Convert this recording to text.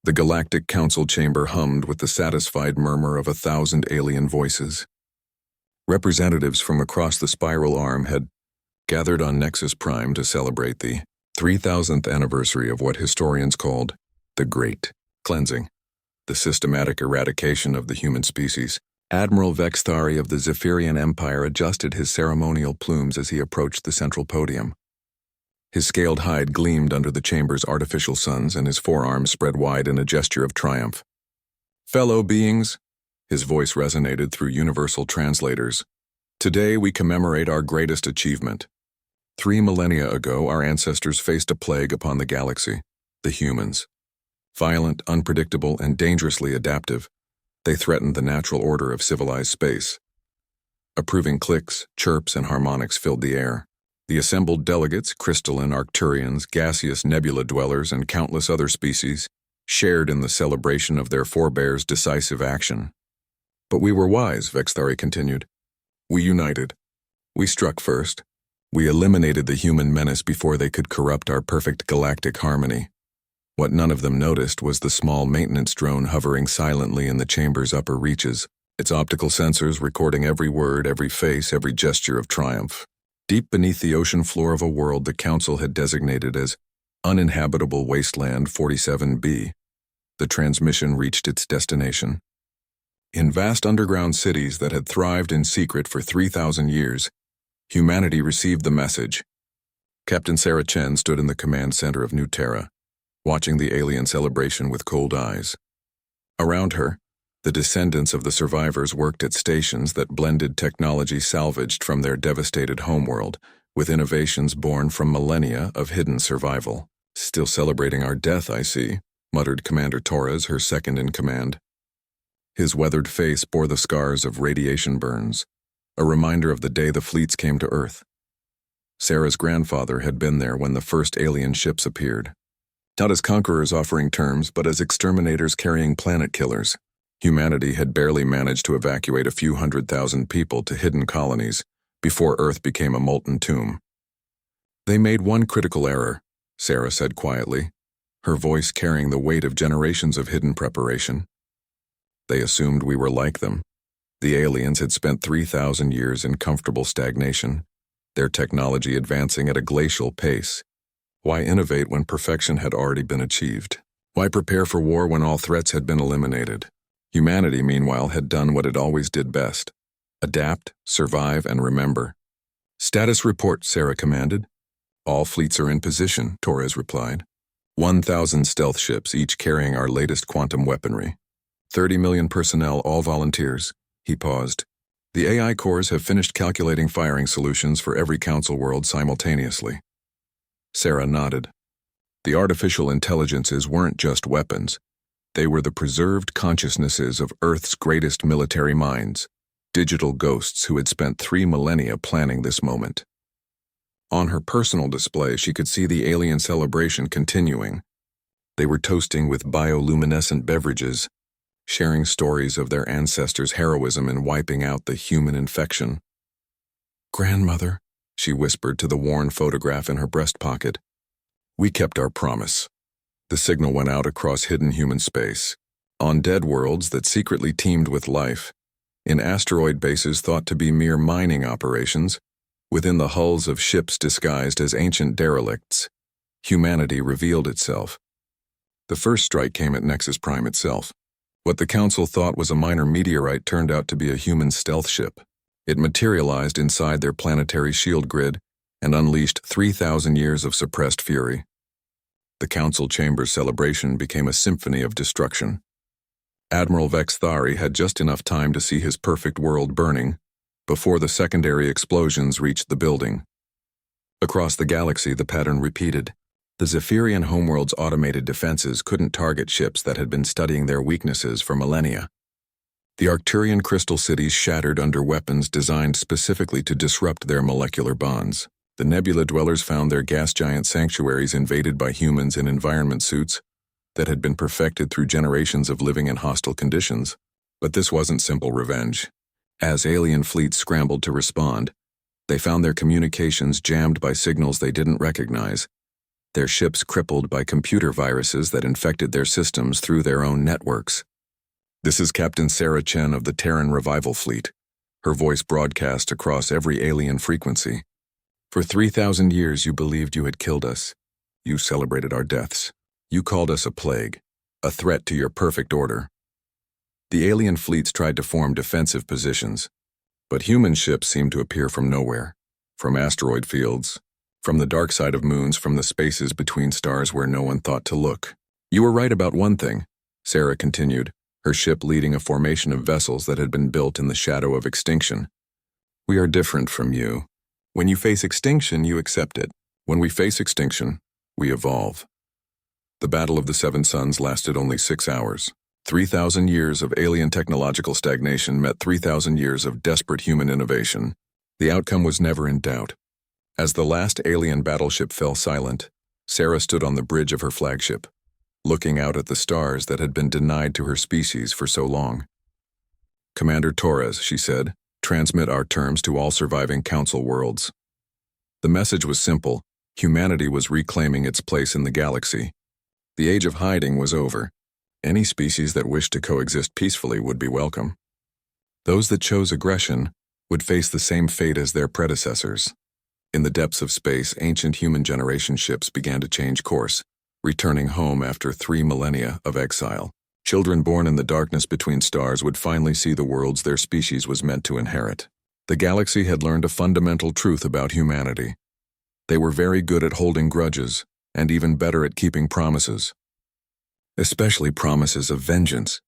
The Galactic Council chamber hummed with the satisfied murmur of 1,000 alien voices. Representatives from across the spiral arm had gathered on Nexus Prime to celebrate the 3,000th anniversary of what historians called the Great Cleansing, the systematic eradication of the human species. Admiral Vexthari of the Zephyrian Empire adjusted his ceremonial plumes as he approached the central podium. His scaled hide gleamed under the chamber's artificial suns, and his forearms spread wide in a gesture of triumph. "Fellow beings," his voice resonated through universal translators, "today we commemorate our greatest achievement. 3 millennia ago, our ancestors faced a plague upon the galaxy, the humans. Violent, unpredictable, and dangerously adaptive, they threatened the natural order of civilized space. Approving clicks, chirps, and harmonics filled the air. The assembled delegates, crystalline Arcturians, gaseous nebula dwellers, and countless other species, shared in the celebration of their forebears' decisive action. But we were wise, Vexthari continued. We united. We struck first. We eliminated the human menace before they could corrupt our perfect galactic harmony. What none of them noticed was the small maintenance drone hovering silently in the chamber's upper reaches, its optical sensors recording every word, every face, every gesture of triumph. Deep beneath the ocean floor of a world the Council had designated as Uninhabitable Wasteland 47B, the transmission reached its destination. In vast underground cities that had thrived in secret for 3,000 years, humanity received the message. Captain Sarah Chen stood in the command center of New Terra, watching the alien celebration with cold eyes. Around her, the descendants of the survivors worked at stations that blended technology salvaged from their devastated homeworld with innovations born from millennia of hidden survival. "Still celebrating our death, I see," muttered Commander Torres, her second-in-command. His weathered face bore the scars of radiation burns, a reminder of the day the fleets came to Earth. Sarah's grandfather had been there when the first alien ships appeared. Not as conquerors offering terms, but as exterminators carrying planet killers. Humanity had barely managed to evacuate a few 100,000 people to hidden colonies before Earth became a molten tomb. "They made one critical error," Sarah said quietly, her voice carrying the weight of generations of hidden preparation. "They assumed we were like them. The aliens had spent 3,000 years in comfortable stagnation, their technology advancing at a glacial pace. Why innovate when perfection had already been achieved? Why prepare for war when all threats had been eliminated? Humanity, meanwhile, had done what it always did best: adapt, survive, and remember. "Status report," Sarah commanded. "All fleets are in position," Torres replied. 1,000 stealth ships, each carrying our latest quantum weaponry. 30 million personnel, all volunteers." He paused. "The AI cores have finished calculating firing solutions for every Council world simultaneously." Sarah nodded. The artificial intelligences weren't just weapons. They were the preserved consciousnesses of Earth's greatest military minds, digital ghosts who had spent 3 millennia planning this moment. On her personal display, she could see the alien celebration continuing. They were toasting with bioluminescent beverages, sharing stories of their ancestors' heroism in wiping out the human infection. "Grandmother," she whispered to the worn photograph in her breast pocket. "We kept our promise." The signal went out across hidden human space, on dead worlds that secretly teemed with life, in asteroid bases thought to be mere mining operations, within the hulls of ships disguised as ancient derelicts. Humanity revealed itself. The first strike came at Nexus Prime itself. What the Council thought was a minor meteorite turned out to be a human stealth ship. It materialized inside their planetary shield grid and unleashed 3,000 years of suppressed fury. The Council chamber's celebration became a symphony of destruction. Admiral Vexthari had just enough time to see his perfect world burning before the secondary explosions reached the building. Across the galaxy, the pattern repeated. The Zephyrian homeworld's automated defenses couldn't target ships that had been studying their weaknesses for millennia. The Arcturian crystal cities shattered under weapons designed specifically to disrupt their molecular bonds. The nebula dwellers found their gas giant sanctuaries invaded by humans in environment suits that had been perfected through generations of living in hostile conditions. But this wasn't simple revenge. As alien fleets scrambled to respond, they found their communications jammed by signals they didn't recognize. their ships crippled by computer viruses that infected their systems through their own networks. "This is Captain Sarah Chen of the Terran Revival Fleet." Her voice broadcast across every alien frequency. "For 3,000 years you believed you had killed us. You celebrated our deaths. You called us a plague, a threat to your perfect order." The alien fleets tried to form defensive positions, but human ships seemed to appear from nowhere, from asteroid fields, from the dark side of moons, from the spaces between stars where no one thought to look. "You were right about one thing," Sarah continued, her ship leading a formation of vessels that had been built in the shadow of extinction. "We are different from you. When you face extinction, you accept it. When we face extinction, we evolve." The Battle of the Seven Suns lasted only 6 hours. 3,000 years of alien technological stagnation met 3,000 years of desperate human innovation. The outcome was never in doubt. As the last alien battleship fell silent, Sarah stood on the bridge of her flagship, looking out at the stars that had been denied to her species for so long. "Commander Torres," she said, "transmit our terms to all surviving Council worlds." The message was simple. Humanity was reclaiming its place in the galaxy. The age of hiding was over. Any species that wished to coexist peacefully would be welcome. Those that chose aggression would face the same fate as their predecessors. In the depths of space, ancient human generation ships began to change course, returning home after 3 millennia of exile. Children born in the darkness between stars would finally see the worlds their species was meant to inherit. The galaxy had learned a fundamental truth about humanity. They were very good at holding grudges, and even better at keeping promises. Especially promises of vengeance.